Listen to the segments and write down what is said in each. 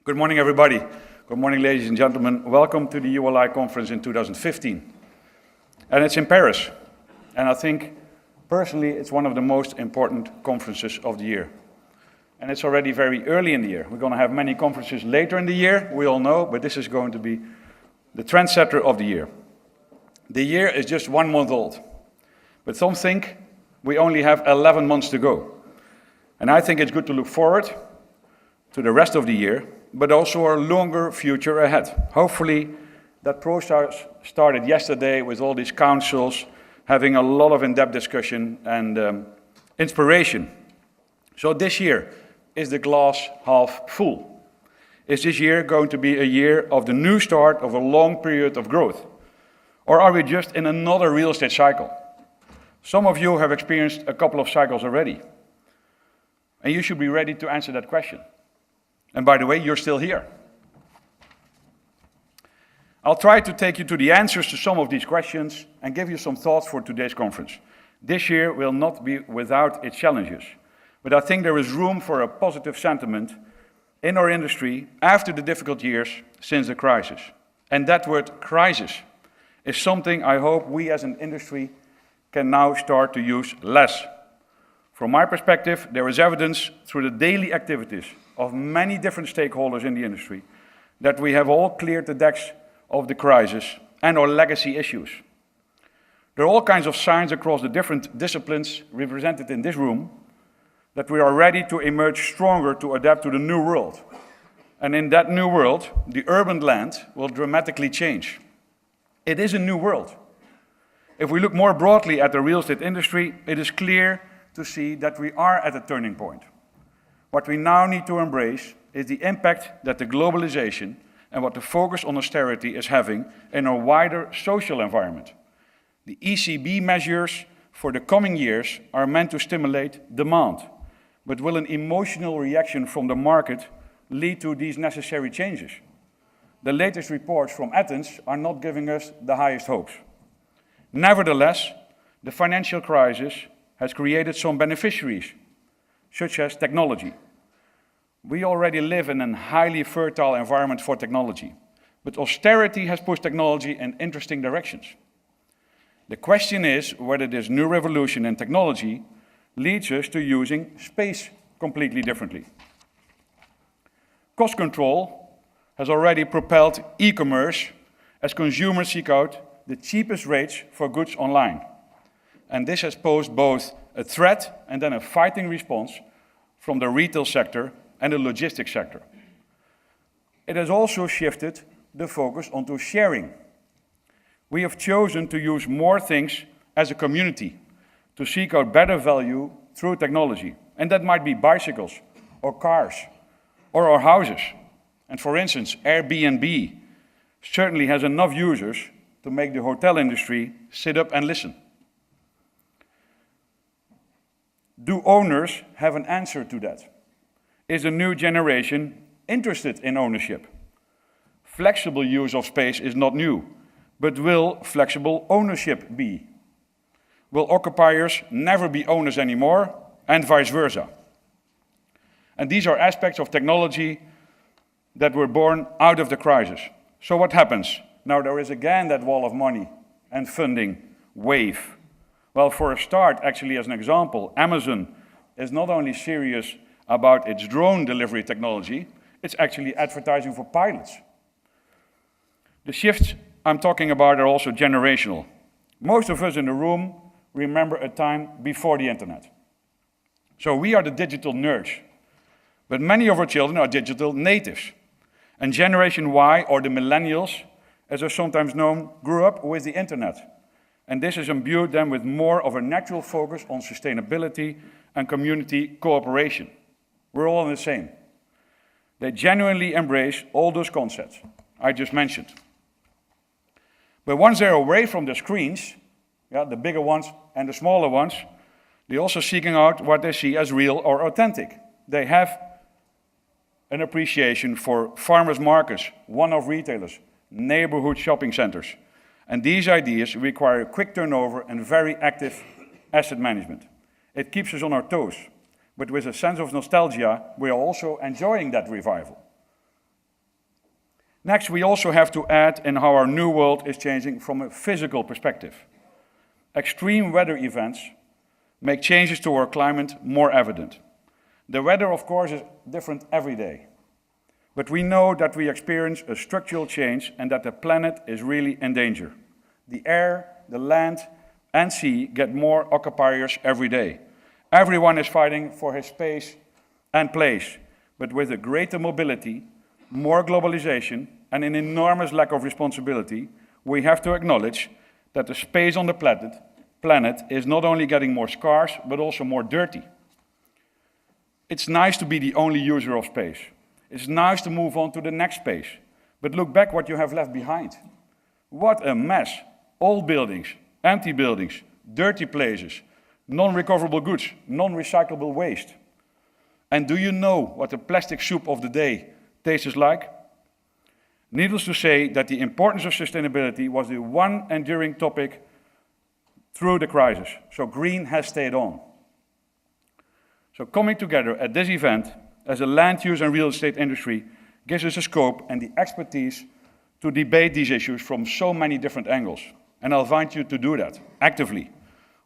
Good morning, everybody. Good morning, ladies and gentlemen. Welcome to the ULI Conference in 2015. And it's in Paris. And I think, personally, it's one of the most important conferences of the year. And it's already very early in the year. We're going to have many conferences later in the year, we all know, but this is going to be the trendsetter of the year. The year is just 1 month old. But some think we only have 11 months to go. And I think it's good to look forward to the rest of the year, but also our longer future ahead. Hopefully, that process started yesterday with all these councils, having a lot of in-depth discussion and inspiration. So this year, is the glass half full? Is this year going to be a year of the new start of a long period of growth? Or are we just in another real estate cycle? Some of you have experienced a couple of cycles already. And you should be ready to answer that question. And by the way, you're still here. I'll try to take you to the answers to some of these questions and give you some thoughts for today's conference. This year will not be without its challenges, but I think there is room for a positive sentiment in our industry after the difficult years since the crisis. And that word crisis is something I hope we as an industry can now start to use less. From my perspective, there is evidence through the daily activities of many different stakeholders in the industry that we have all cleared the decks of the crisis and our legacy issues. There are all kinds of signs across the different disciplines represented in this room that we are ready to emerge stronger to adapt to the new world. And in that new world, the urban land will dramatically change. It is a new world. If we look more broadly at the real estate industry, it is clear to see that we are at a turning point. What we now need to embrace is the impact that the globalization and what the focus on austerity is having in a wider social environment. The ECB measures for the coming years are meant to stimulate demand, but will an emotional reaction from the market lead to these necessary changes? The latest reports from Athens are not giving us the highest hopes. Nevertheless, the financial crisis has created some beneficiaries, such as technology. We already live in a highly fertile environment for technology, but austerity has pushed technology in interesting directions. The question is whether this new revolution in technology leads us to using space completely differently. Cost control has already propelled e-commerce as consumers seek out the cheapest rates for goods online. And this has posed both a threat and then a fighting response from the retail sector and the logistics sector. It has also shifted the focus onto sharing. We have chosen to use more things as a community to seek out better value through technology. And that might be bicycles or cars or our houses. And for instance, Airbnb certainly has enough users to make the hotel industry sit up and listen. Do owners have an answer to that? Is the new generation interested in ownership? Flexible use of space is not new, but will flexible ownership be? Will occupiers never be owners anymore, and vice versa? And these are aspects of technology that were born out of the crisis. So what happens? Now there is again that wall of money and funding wave. Well, for a start, actually as an example, Amazon is not only serious about its drone delivery technology, it's actually advertising for pilots. The shifts I'm talking about are also generational. Most of us in the room remember a time before the internet. So we are the digital nerds, but many of our children are digital natives. And Generation Y, or the millennials, as they're sometimes known, grew up with the internet. And this has imbued them with more of a natural focus on sustainability and community cooperation. We're all the same. They genuinely embrace all those concepts I just mentioned. But once they're away from the screens, the bigger ones and the smaller ones, they're also seeking out what they see as real or authentic. They have an appreciation for farmers' markets, one-off retailers, neighborhood shopping centers. And these ideas require quick turnover and very active asset management. It keeps us on our toes. But with a sense of nostalgia, we are also enjoying that revival. Next, we also have to add in how our new world is changing from a physical perspective. Extreme weather events make changes to our climate more evident. The weather, of course, is different every day. But we know that we experience a structural change and that the planet is really in danger. The air, the land, and sea get more occupiers every day. Everyone is fighting for his space and place, but with a greater mobility, more globalization, and an enormous lack of responsibility, we have to acknowledge that the space on the planet is not only getting more scarce, but also more dirty. It's nice to be the only user of space. It's nice to move on to the next space, but look back what you have left behind. What a mess. Old buildings, empty buildings, dirty places, non-recoverable goods, non-recyclable waste. And do you know what the plastic soup of the day tastes like? Needless to say that the importance of sustainability was the one enduring topic through the crisis, so green has stayed on. So coming together at this event as a land use and real estate industry gives us a scope and the expertise to debate these issues from so many different angles. And I'll invite you to do that actively.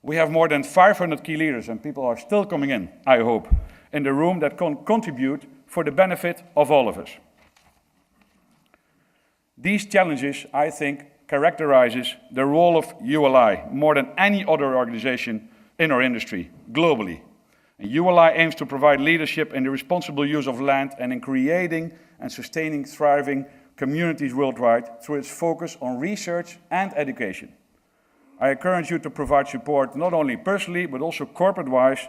We have more than 500 key leaders, and people are still coming in, I hope, in the room that can contribute for the benefit of all of us. These challenges, I think, characterizes the role of ULI more than any other organization in our industry, globally. And ULI aims to provide leadership in the responsible use of land and in creating and sustaining thriving communities worldwide through its focus on research and education. I encourage you to provide support not only personally, but also corporate-wise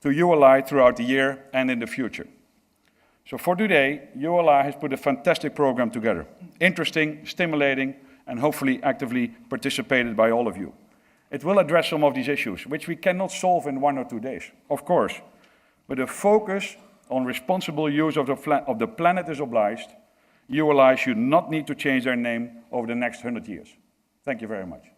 to ULI throughout the year and in the future. So for today, ULI has put a fantastic program together. Interesting, stimulating, and hopefully actively participated by all of you. It will address some of these issues, which we cannot solve in 1 or 2 days, of course. But a focus on responsible use of the planet is obliged. ULI should not need to change their name over the next 100 years. Thank you very much.